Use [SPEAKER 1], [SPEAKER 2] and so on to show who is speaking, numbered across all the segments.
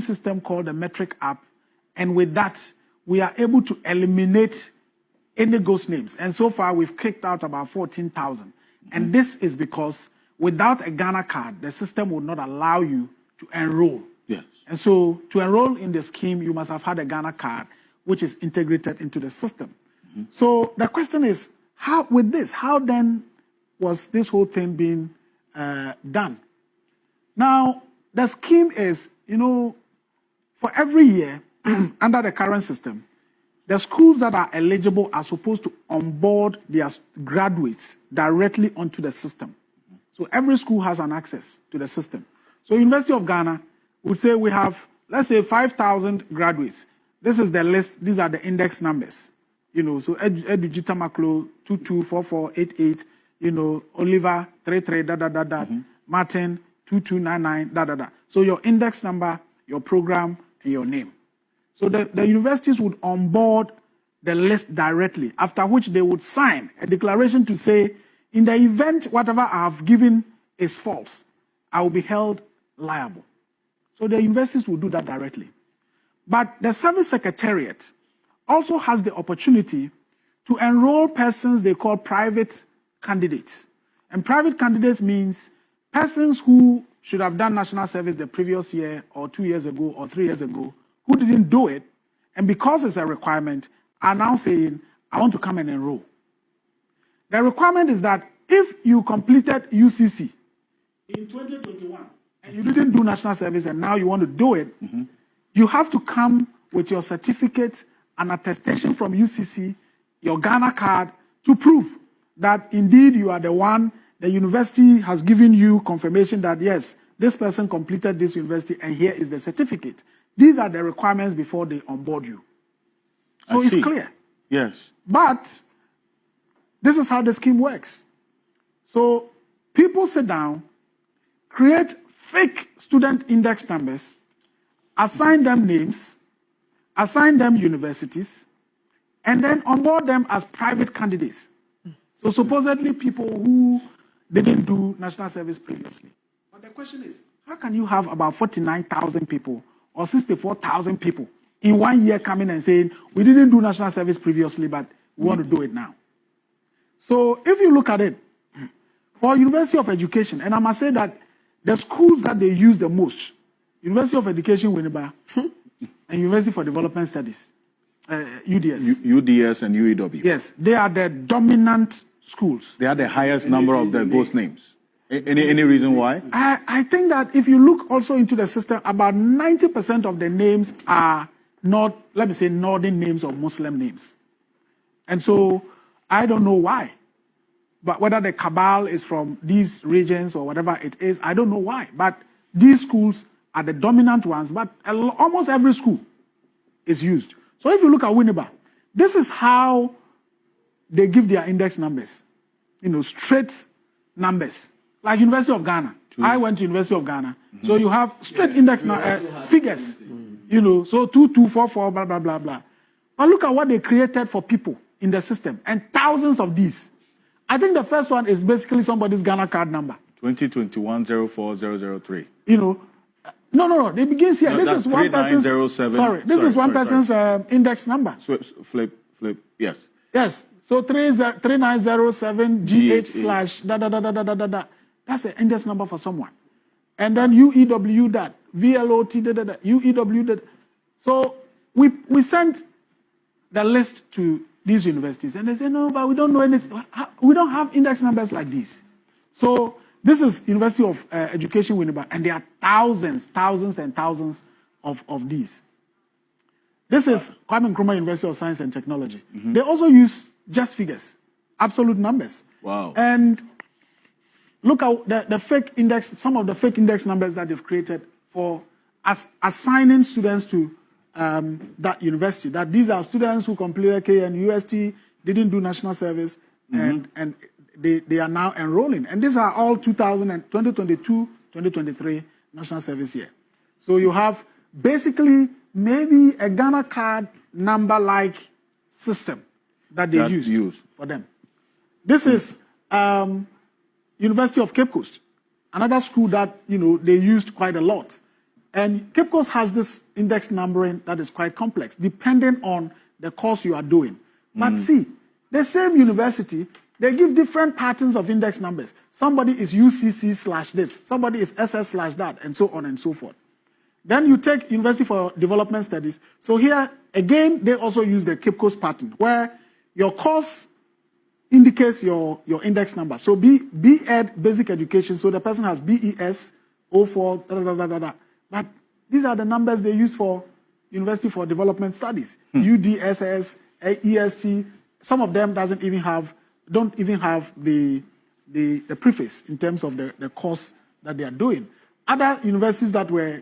[SPEAKER 1] system called the metric app, and with that, we are able to eliminate any ghost names. And so far, we've kicked out about 14,000. And this is because without a Ghana card, the system would not allow you to enroll.
[SPEAKER 2] Yes.
[SPEAKER 1] And so to enroll in the scheme, you must have had a Ghana card, which is integrated into the system. So the question is, how then was this whole thing being done? Now, the scheme is, for every year under the current system, the schools that are eligible are supposed to onboard their graduates directly onto the system. So every school has an access to the system. So University of Ghana would say we have, let's say, 5,000 graduates. This is the list. These are the index numbers. So Edugita Maklo 224488, Oliver 33 Martin 2299 So your index number, your program, and your name. So the universities would onboard the list directly, after which they would sign a declaration to say, in the event whatever I have given is false, I will be held liable. So the universities will do that directly. But the Service Secretariat also has the opportunity to enroll persons they call private candidates. And private candidates means persons who should have done national service the previous year or 2 years ago or 3 years ago who didn't do it, and because it's a requirement, are now saying, I want to come and enroll. The requirement is that if you completed UCC in 2021 and you didn't do national service and now you want to do it, you have to come with your certificate, an attestation from UCC, your Ghana card, to prove that indeed you are the one, the university has given you confirmation that yes, this person completed this university and here is the certificate. These are the requirements before they onboard you. So it's clear.
[SPEAKER 2] Yes.
[SPEAKER 1] But this is how the scheme works. So people sit down, create fake student index numbers, assign them names, assign them universities, and then onboard them as private candidates. So supposedly people who didn't do national service previously. But the question is, how can you have about 49,000 people or 64,000 people in 1 year coming and saying, we didn't do national service previously, but we want to do it now? So if you look at it, for University of Education, and I must say that the schools that they use the most, University of Education, Winneba, and University for Development Studies, UDS.
[SPEAKER 2] UDS and UEW.
[SPEAKER 1] Yes, they are the dominant schools.
[SPEAKER 2] They are the highest number of the ghost names. Any reason why?
[SPEAKER 1] I think that if you look also into the system, about 90% of the names are not, let me say, Northern names or Muslim names. And so I don't know why. But whether the cabal is from these regions or whatever it is, I don't know why. But these schools are the dominant ones, but almost every school is used. So if you look at Winneba, this is how they give their index numbers. Straight numbers. Like University of Ghana. I went to University of Ghana. So you have straight index figures. So 2244, blah, blah, blah, blah. But look at what they created for people in the system. And thousands of these. I think the first one is basically somebody's Ghana card number.
[SPEAKER 2] 2021-04003.
[SPEAKER 1] No. They begin here.
[SPEAKER 2] No,
[SPEAKER 1] this is one person's. This is one person's index number.
[SPEAKER 2] Flip. Yes.
[SPEAKER 1] Yes. So 3907GH/ da da da da da da da. That's the index number for someone. And then UEW that, VLOT da da da, UEW that. So we sent the list to these universities, and they say, no, but we don't know anything. We don't have index numbers like this. So this is University of Education, Winneba, and there are thousands and thousands of these. This is Kwame Nkrumah University of Science and Technology. They also use just figures, absolute numbers.
[SPEAKER 2] Wow.
[SPEAKER 1] And look at the fake index, some of the fake index numbers that they've created for assigning students to that university, that these are students who completed KN, UST, didn't do national service, and they are now enrolling. And these are all 2022, 2023 national service year. So you have basically maybe a Ghana card number-like system that they use for them. This is University of Cape Coast, another school that they used quite a lot. And Cape Coast has this index numbering that is quite complex, depending on the course you are doing. But see, the same university, they give different patterns of index numbers. Somebody is UCC/this, somebody is SS/that, and so on and so forth. Then you take University for Development Studies. So here, again, they also use the Cape Coast pattern, where your course indicates your index number. So B.Ed, Basic Education, so the person has BES, 04, But these are the numbers they use for University for Development Studies. UDSS, EST, some of them don't even have the preface in terms of the course that they are doing. Other universities that were,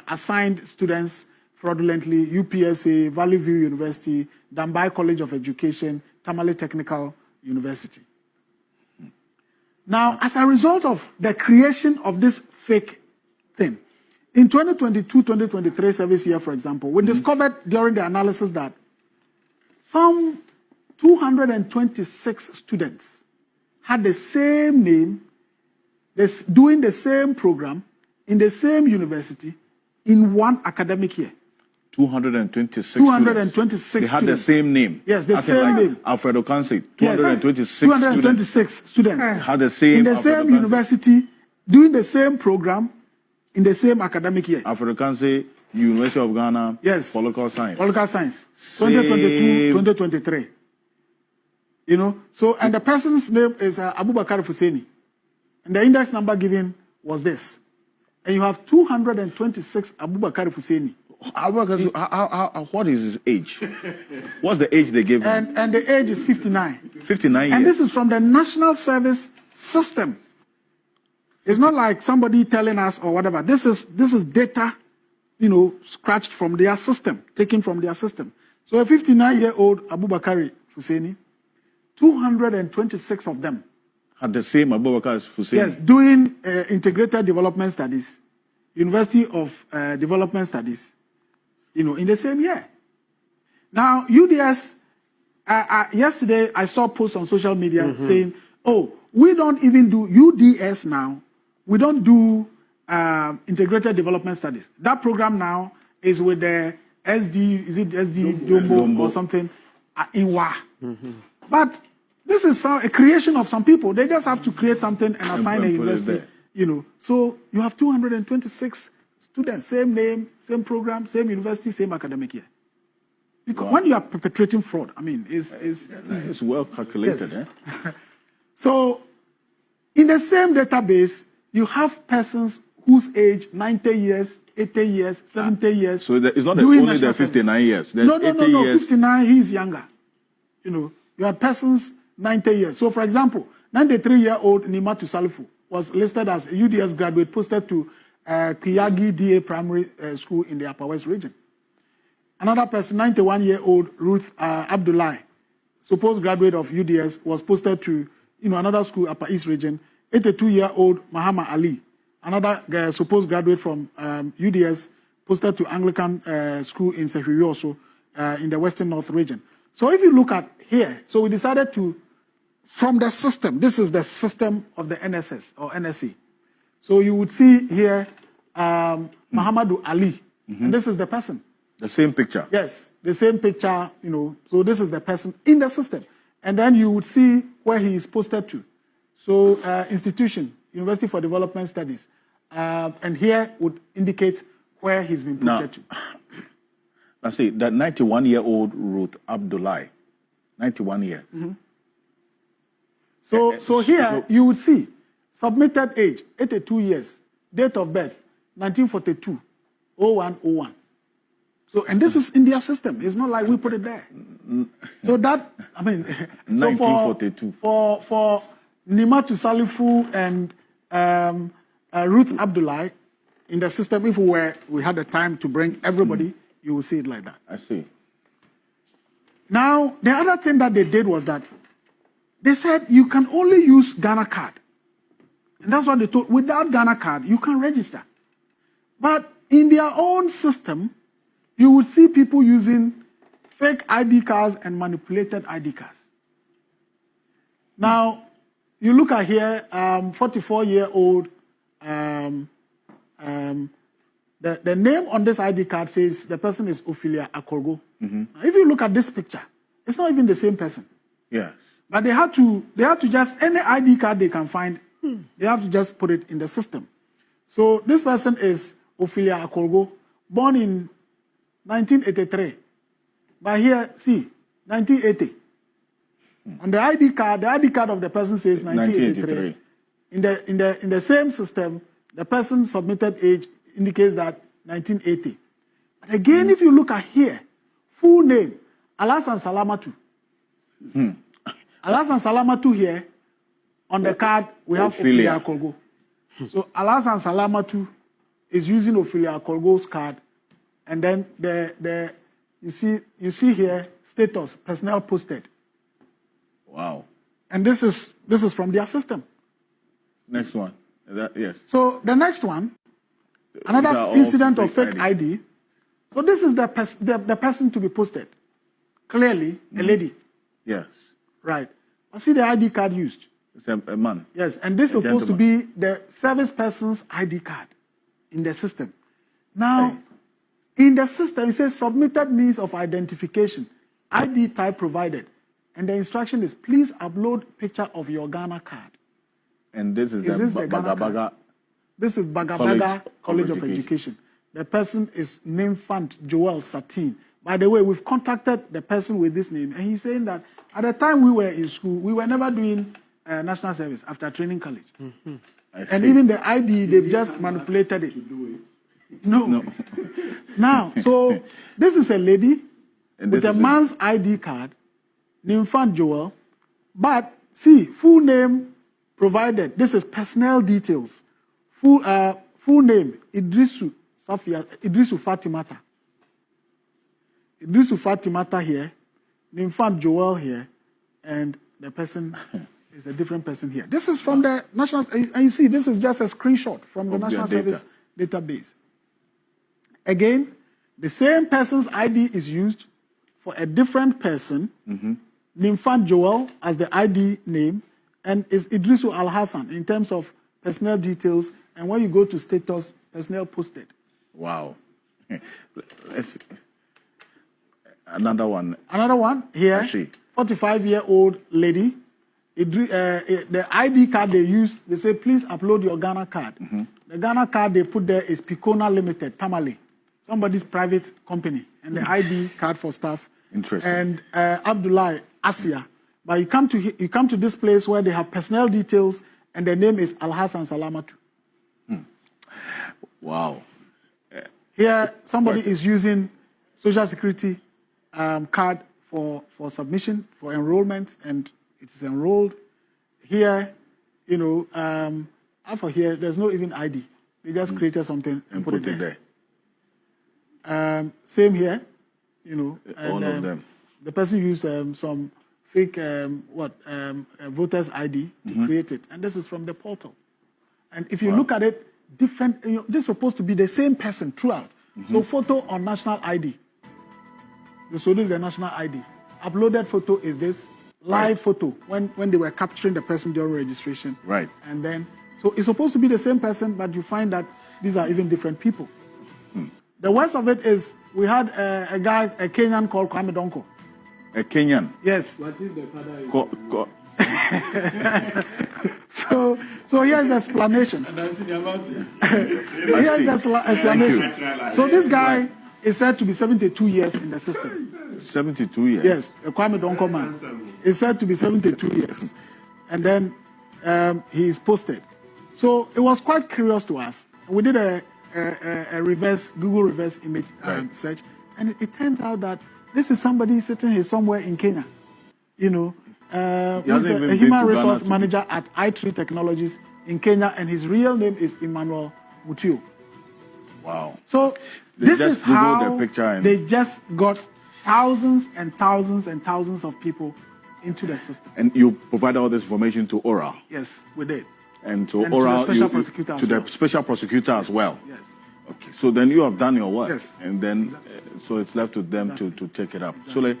[SPEAKER 1] assigned students fraudulently, UPSA, Valley View University, Dambai College of Education, Tamale Technical University. Now, as a result of the creation of this fake thing, in 2022-2023 service year, for example, we discovered during the analysis that some 226 students had the same name, doing the same program, in the same university, in one academic year.
[SPEAKER 2] 226
[SPEAKER 1] students.
[SPEAKER 2] They had the same name.
[SPEAKER 1] Yes, the same name.
[SPEAKER 2] Alfredo Kansi, 226
[SPEAKER 1] 226 students.
[SPEAKER 2] Had the same
[SPEAKER 1] in the same university, doing the same program, in the same academic year.
[SPEAKER 2] Alfredo Kansi, University of Ghana,
[SPEAKER 1] yes.
[SPEAKER 2] Political Science.
[SPEAKER 1] Political Science, 2022-2023. So, and the person's name is Abubakar Fuseni. And the index number given was this. And you have 226 Abubakar Fuseni.
[SPEAKER 2] What is his age? What's the age they gave him?
[SPEAKER 1] And the age is 59.
[SPEAKER 2] 59 years.
[SPEAKER 1] And this is from the National Service System. It's not like somebody telling us or whatever. This is data, scratched from their system, taken from their system. So a 59-year-old Abubakar Fuseni, 226 of them
[SPEAKER 2] had the same Abubakar Fuseni.
[SPEAKER 1] Yes, doing integrated development studies, University of Development Studies, in the same year. Now, UDS, yesterday I saw posts on social media saying, oh, we don't even do UDS now. We don't do integrated development studies. That program now is with the SD, is it SD Jumbo or something, in WA. But this is a creation of some people. They just have to create something and assign a university, So you have 226 students, same name, same program, same university, same academic year. Because when you are perpetrating fraud,
[SPEAKER 2] it's well calculated.
[SPEAKER 1] Yes. So in the same database, you have persons whose age 90 years, 80 years, 70 years.
[SPEAKER 2] So it's not only the 59 years. There's
[SPEAKER 1] no,
[SPEAKER 2] years.
[SPEAKER 1] 59, he's younger. You have persons 90 years. So, for example, 93-year-old Nimatu Salifu was listed as a UDS graduate posted to Kiyagi DA Primary School in the Upper West region. Another person, 91-year-old Ruth Abdullahi, supposed graduate of UDS, was posted to another school, Upper East region. 82-year-old Mahama Ali, another supposed graduate from UDS, posted to Anglican school in Sehuyoso in the Western North region. So if you look at here, so we decided to, from the system, this is the system of the NSS or NSC. So you would see here Muhammadu Ali, and this is the person.
[SPEAKER 2] The same picture?
[SPEAKER 1] Yes, the same picture, so this is the person in the system. And then you would see where he is posted to. So institution, University for Development Studies, and here would indicate where he's been posted to.
[SPEAKER 2] I see that 91-year-old Ruth Abdullahi, 91 year.
[SPEAKER 1] So here you would see submitted age 82 years, date of birth 1942, 0101. So and this is in their system. It's not like we put it there. So that
[SPEAKER 2] 1942.
[SPEAKER 1] For Nimatu Salifu and Ruth Abdullahi in the system, if we had the time to bring everybody, you will see it like that.
[SPEAKER 2] I see.
[SPEAKER 1] Now, the other thing that they did was that they said you can only use Ghana card. And that's what they told. Without Ghana card, you can register. But in their own system, you would see people using fake ID cards and manipulated ID cards. Now, you look at here, 44-year-old the name on this ID card says the person is Ophelia Akorgo. Now, if you look at this picture, it's not even the same person.
[SPEAKER 2] Yes.
[SPEAKER 1] But they have to just, any ID card they can find, they have to just put it in the system. So this person is Ophelia Akorgo, born in 1983. But here, see, 1980. On the ID card of the person says 1983. In the same system, the person's submitted age indicates that 1980. But again, if you look at here, full name, Alasan Salamatu. Alasan Salamatu here, on the card, we have Ophelia Akorgo. So Alasan Salamatu is using Ophelia Akorgo's card, and then you see here, status, personnel posted.
[SPEAKER 2] Wow.
[SPEAKER 1] And this is from their system.
[SPEAKER 2] Next one. Yes.
[SPEAKER 1] So the next one, another incident of fake ID. So this is the person to be posted. Clearly, a lady.
[SPEAKER 2] Yes.
[SPEAKER 1] Right. I see the ID card used.
[SPEAKER 2] It's a man.
[SPEAKER 1] Yes, and this is supposed to be the service person's ID card in the system. Now, in the system, it says submitted means of identification, ID type provided. And the instruction is, please upload picture of your Ghana card.
[SPEAKER 2] And this is the Bagabaga.
[SPEAKER 1] This is Bagabaga College of Education. The person is Nymphant Joel Satin. By the way, we've contacted the person with this name, and he's saying that at the time we were in school, we were never doing national service after training college. And even the ID, they've just manipulated it. No. Now, so this is a lady with a man's ID card, Nymphant Joel, but see, full name provided. This is personnel details. Full name, Idrisu Fatimata. Idrisu Fatimata here, Nymphant Joel here, and the person is a different person here. This is from the national, and you see, this is just a screenshot from the National Service database. Again, the same person's ID is used for a different person, Nymphant Joel as the ID name, and is Idrisu Al Hassan in terms of personnel details. And when you go to status, personnel posted.
[SPEAKER 2] Wow. Another one.
[SPEAKER 1] Another one here, 45-year-old lady. The ID card they use, they say, please upload your Ghana card. The Ghana card they put there is Picona Limited, Tamale, somebody's private company, and the ID card for staff.
[SPEAKER 2] Interesting.
[SPEAKER 1] And Abdullah Asia. But you come to this place where they have personnel details, and the name is Al Hassan Salamatu.
[SPEAKER 2] Wow.
[SPEAKER 1] Here, somebody is using Social Security card for submission, for enrollment, and it is enrolled. Here, after here, there's no even ID. They just created something and put it there. Same here,
[SPEAKER 2] all of them.
[SPEAKER 1] The person used some fake voter's ID to create it, and this is from the portal. And if you look at it, different. This is supposed to be the same person throughout. So photo on national ID. So this is the national ID. Uploaded photo is this. Live photo when they were capturing the person during registration.
[SPEAKER 2] Right.
[SPEAKER 1] And then, so it's supposed to be the same person, but you find that these are even different people. The worst of it is we had a guy, a Kenyan called Kwame Donkor.
[SPEAKER 2] A Kenyan?
[SPEAKER 1] Yes.
[SPEAKER 3] What is the father?
[SPEAKER 1] So here's the explanation. Here's the explanation. So this guy is said to be 72 years in the system.
[SPEAKER 2] 72 years?
[SPEAKER 1] Yes, a Kwame Donkor man is said to be 72 years. And then he is posted. So it was quite curious to us. We did a Google reverse image search, and it turned out that this is somebody sitting here somewhere in Kenya. He's a human resource manager at i3 Technologies in Kenya, and his real name is Emmanuel Mutio.
[SPEAKER 2] Wow.
[SPEAKER 1] So this is how they just got thousands and thousands and thousands of people into the system.
[SPEAKER 2] And you provide all this information to ORA?
[SPEAKER 1] Yes, we did.
[SPEAKER 2] And to ORA,
[SPEAKER 1] to the
[SPEAKER 2] special prosecutor as well?
[SPEAKER 1] Yes.
[SPEAKER 2] Okay, so then you have done your work.
[SPEAKER 1] Yes.
[SPEAKER 2] And then, so it's left to them to take it up. So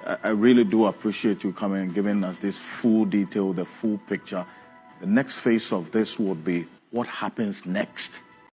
[SPEAKER 2] I really do appreciate you coming and giving us this full detail, the full picture. The next phase of this would be what happens next.